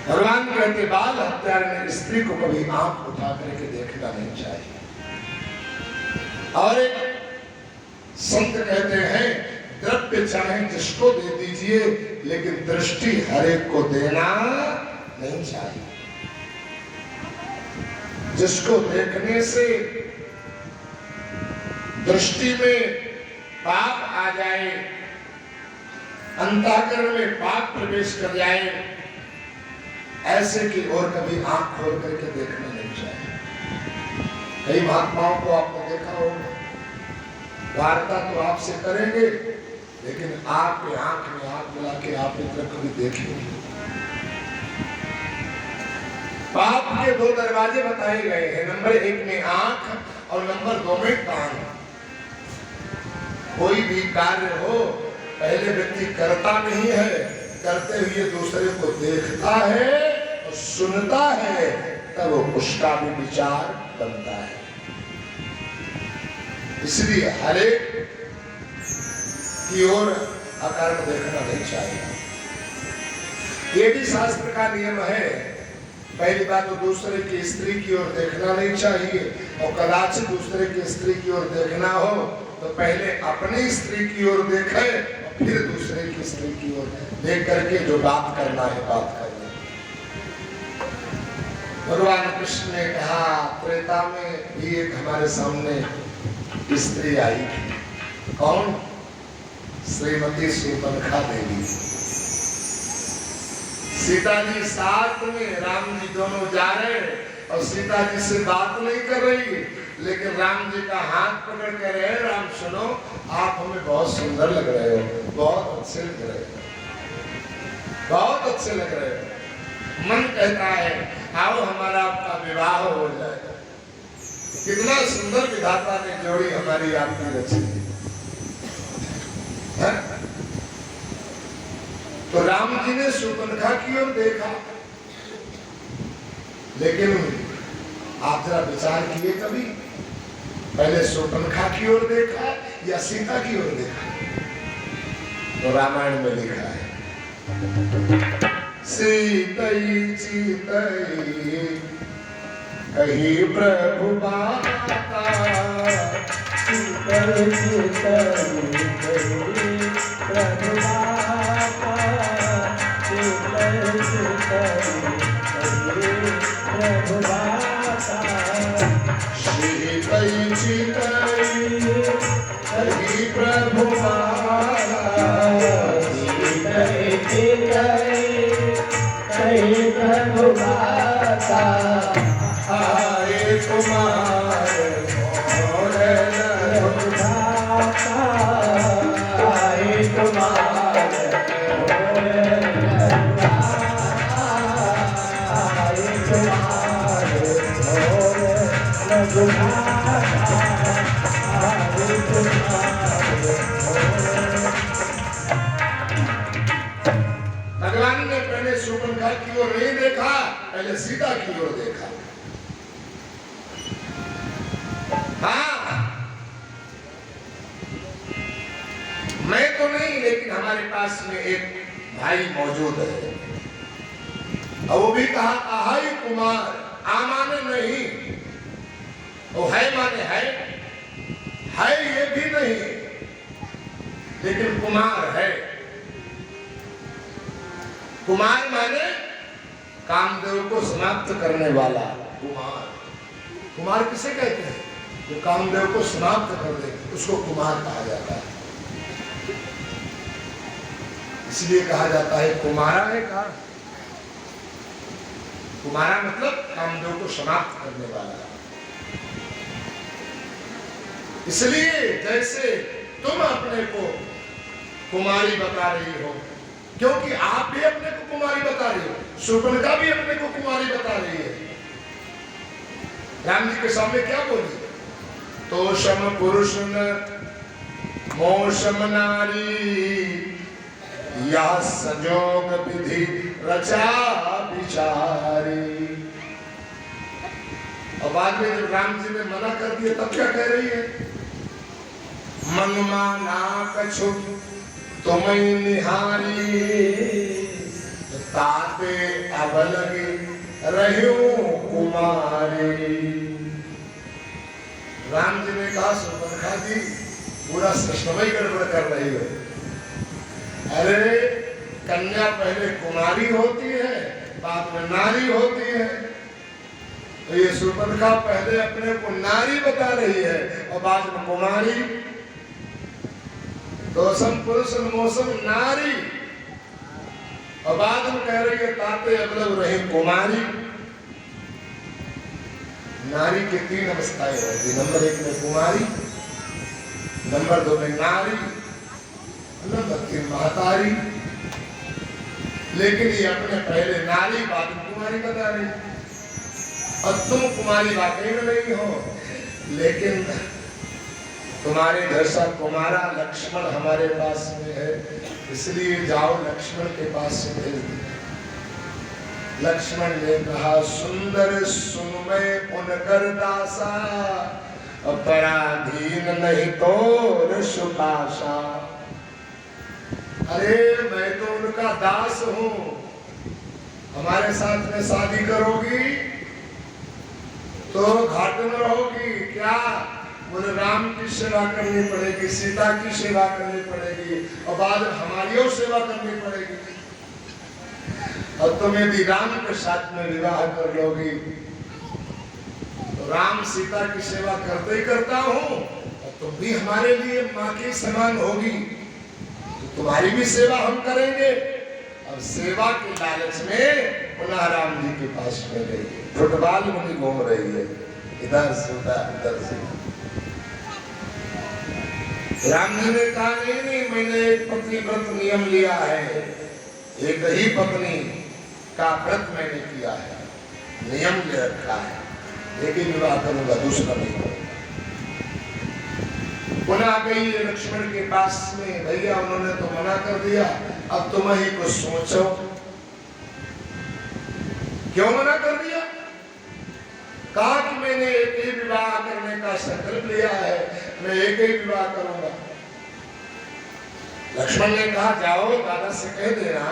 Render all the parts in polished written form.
भगवान कहते बाल हत्यारे स्त्री को कभी आंख उठा करके देखना नहीं चाहिए। और एक संत कहते हैं द्रव्य चाहे जिसको दे दीजिए लेकिन दृष्टि हर एक को देना नहीं चाहिए। जिसको देखने से दृष्टि में पाप आ जाए, अंतःकरण में पाप प्रवेश कर जाए, ऐसे की ओर कभी आंख खोल करके देखना नहीं चाहिए। कई महात्माओं को आपने देखा होगा, वार्ता तो आपसे करेंगे लेकिन आपके आंख में आंख मिला के आप इधर कभी देखेंगे। पाप के दो दरवाजे बताए गए हैं, नंबर 1 में आंख और नंबर 2 में कान। कोई भी कार्य हो पहले व्यक्ति करता नहीं है, करते हुए दूसरे को देखता है और सुनता है, तब उसका भी विचार बनता है। इसलिए हर एक की ओर अकर्म देखना नहीं चाहिए। ये भी शास्त्र का नियम है। पहली बात तो दूसरे की स्त्री की ओर देखना नहीं चाहिए, और कदाचित दूसरे की स्त्री की ओर देखना हो तो पहले अपनी स्त्री की ओर देखे और फिर दूसरे की स्त्री की ओर देख करके जो बात करना है बात करना। भगवान कृष्ण ने कहा त्रेता में भी एक हमारे सामने स्त्री आई थी। कौन? श्रीमती सुपनखा देवी। सीता जी साथ में, राम जी दोनों जा रहे और सीता जी से बात नहीं कर रही, लेकिन राम जी का हाथ पकड़ कर रहे, राम सुनो आप हमें बहुत सुंदर लग रहे हो, बहुत अच्छे लग रहे हो, बहुत अच्छे लग रहे हो। मन कहता है आओ हमारा आपका विवाह हो जाएगा। कितना सुंदर विधाता ने जोड़ी हमारी आपकी रची है। तो राम जी ने सुपनखा की ओर देखा, लेकिन आप जरा विचार किए कभी, पहले सुपनखा की ओर देखा या सीता की ओर देखा? तो रामायण में लिखा है सीतई चीतई कही प्रभु बाता, सीतई चीतई कही प्रभु बाता, सीतई चीतई कही प्रभु बाता, सीतई चीतई कही प्रभु बाता, सीतई चीतई कही प्रभु बाता, आए कुमार मोर रघुनाथा, आए कुमार मोर रघुनाथा, आए कुमार मोर रघुनाथा, आए कुमार मोर। भगवान ने पहले सुपनखा की ओर नहीं देखा, पहले सीता की ओर देखा। हाँ, मैं तो नहीं, लेकिन हमारे पास में एक भाई मौजूद है, और वो भी कहा आहाई कुमार, आ माने नहीं, वो है माने है ये भी नहीं, लेकिन कुमार है। कुमार माने कामदेव को समाप्त करने वाला कुमार। कुमार किसे कहते हैं? जो कामदेव को समाप्त कर दे उसको कुमार कहा जाता है। इसलिए कहा जाता है कुमारा है कहा, कुमारा मतलब कामदेव को समाप्त करने वाला। इसलिए जैसे तुम अपने को कुमारी बता रही हो, क्योंकि आप भी अपने को कुमारी बता रही हो, सुपनखा भी अपने को कुमारी बता रही है। राम जी के सामने क्या बोली? तो शम पुरुष न मोशम नारी, या संजोग विधि रचा विचारी। और बाद में जब राम जी ने मना कर दिया तब क्या कह रही है? मन माना कछु तुम्हें निहारी, ताते गावल लगी रह्यो कुमारी। राम जी ने कहा सुपर्णखा जी पूरा सिस्टम ही गड़बड़ कर रही हो। अरे कन्या पहले कुमारी होती है बाद में नारी होती है, तो ये सुपर्णखा पहले अपने को नारी बता रही है और बाद में कुमारी। दोषम पुरुष मोसम नारी और बाद में कह रही है ताते अवलव रही कुमारी। नारी की 3 अवस्थाएं होती, नंबर 1 में कुमारी, नंबर 2 में नारी, नंबर 3 महतारी। लेकिन ये अपने पहले नारी बाद में कुमारी बता रही। और तुम कुमारी वाकई में नहीं हो, लेकिन तुम्हारे जैसा कुमारा लक्ष्मण हमारे पास में है, इसलिए जाओ लक्ष्मण के पास से भेज दिया। लक्ष्मण ने कहा सुंदर सुनमय उनकर दासा, पराधीन नहीं तो सुपाशा। अरे मैं तो उनका दास हूं, हमारे साथ में शादी करोगी तो घाट में रहोगी क्या? बोले राम की सेवा करनी पड़ेगी, सीता की सेवा करनी पड़ेगी और बाद में हमारी सेवा करनी पड़ेगी। और तुम यदि राम के साथ में विवाह कर लोगी तो राम सीता की सेवा करते ही करता हूं और तुम भी हमारे लिए मां के समान होगी, तो तुम्हारी भी सेवा हम करेंगे। अब सेवा के लालच में पुनः राम जी के पास में गई, फुटबॉल में घूम रही है, इधर से उधर से। राम जी ने कहा नहीं, मैंने एक पत्नी व्रत नियम लिया है, एक ही पत्नी का व्रत मैंने किया है, नियम ले रखा है, एक ही विवाह करूंगा, दूसरा नहीं करूंगा। पुनः गई लक्ष्मण के पास में, भैया उन्होंने तो मना कर दिया, अब तुम ही कुछ सोचो। क्यों मना कर दिया? कहा कि मैंने एक ही विवाह करने का संकल्प लिया है, मैं एक ही विवाह करूंगा। लक्ष्मण ने कहा जाओ दादा से कह देना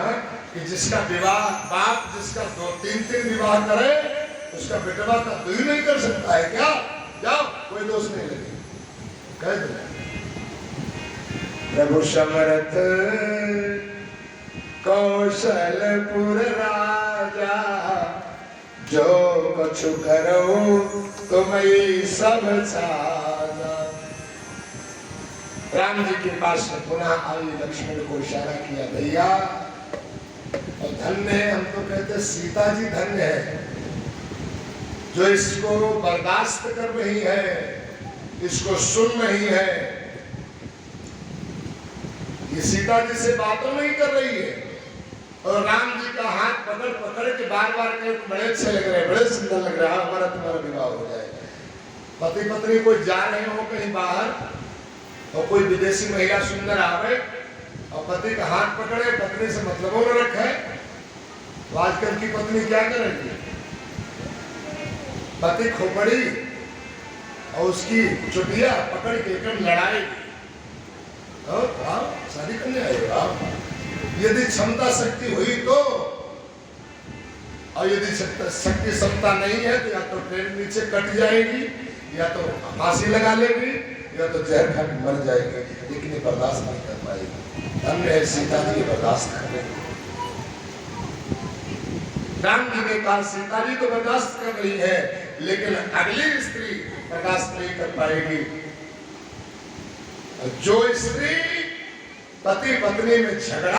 कि जिसका विवाह बाप जिसका 2-3 विवाह करे उसका बेटवा का 2 नहीं कर सकता है क्या? जाओ, कोई दोष नहीं लगे, कह दो। प्रभु समर्थ कौशलपुर राजा, जो कछु करो तुम सब साजा। राम जी के पास पुनः आई, लक्ष्मण को इशारा किया, भैया और धन्य है, हम तो कहते सीता जी धन्य है जो इसको बर्दाश्त कर रही है, इसको सुन रही है। ये सीता जी से बातों नहीं कर रही है और राम जी का हाथ पकड़ पकड़ के बार बार कहे बड़े अच्छे लग रहे हैं, बड़े सुंदर लग रहा है, हमारा तुम्हारा विवाह हो जाए। पति पत्नी कोई जा रहे हो कहीं बाहर और कोई विदेशी महिला सुंदर आवे और पति का हाथ पकड़े, पत्नी से मतलब न रखे, तो आजकल की पत्नी क्या करेगी? पति खोपड़ी और उसकी चुटिया पकड़ के एकदम लड़ाई, शादी करने आए आप। यदि क्षमता शक्ति हुई तो, और यदि शक्ति क्षमता नहीं है तो या तो ट्रेन नीचे कट जाएगी, या तो फांसी लगा लेगी, या तो जहर खा के मर जाएगी, लेकिन ये बर्दाश्त नहीं कर पाएगी। हमने है सीता जी बर्दाश्त कर रही। राम जी ने कहा सीता जी तो बर्दाश्त कर रही है, लेकिन अगली स्त्री बर्दाश्त नहीं कर पाएगी। जो स्त्री पति पत्नी में झगड़ा